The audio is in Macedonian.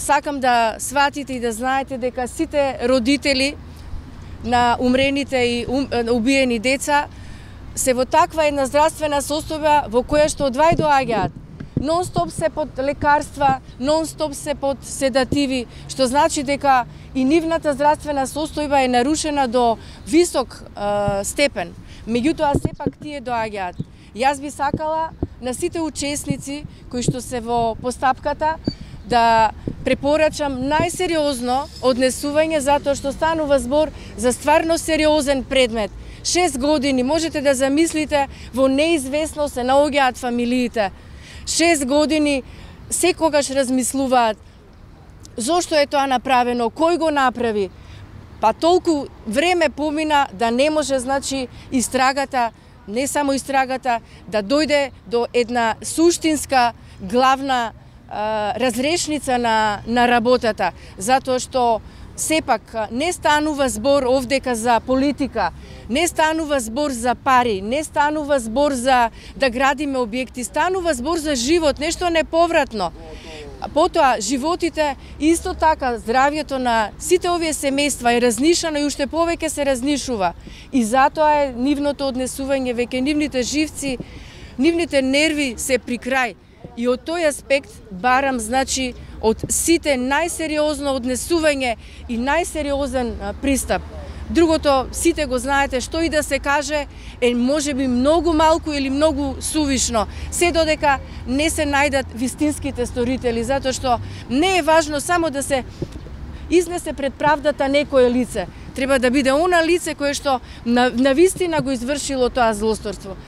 Сакам да сватите и да знаете дека сите родители на умрените и убиени деца се во таква една здравствена состојба во која што одвај доаѓаат. Нон-стоп се под лекарства, нон-стоп се под седативи, што значи дека и нивната здравствена состојба е нарушена до висок степен. Меѓутоа, сепак тие доаѓаат. Јас би сакала на сите учесници кои што се во постапката да препорачам најсериозно однесување, затоа што станува збор за стварно сериозен предмет. 6 години, можете да замислите, во неизвестно се наоѓаат фамилиите. 6 години секогаш размислуваат зошто е тоа направено, кој го направи. Па толку време помина да не може, значи, истрагата, не само истрагата, да дојде до една суштинска главна разрешница на работата, затоа што сепак не станува збор овдека за политика, не станува збор за пари, не станува збор за да градиме објекти, станува збор за живот, нешто неповратно. Потоа, животите, исто така, здравјето на сите овие семејства е разнишано и уште повеќе се разнишува. И затоа е нивното однесување, веќе нивните живци, нивните нерви се при крај. И од тој аспект барам, значи, од сите најсериозно однесување и најсериозен пристап. Другото, сите го знаете, што и да се каже, е можеби многу малку или многу сувишно, се додека не се најдат вистинските сторители, затоа што не е важно само да се изнесе пред правдата некое лице. Треба да биде она лице кое што на вистина го извршило тоа злосторство.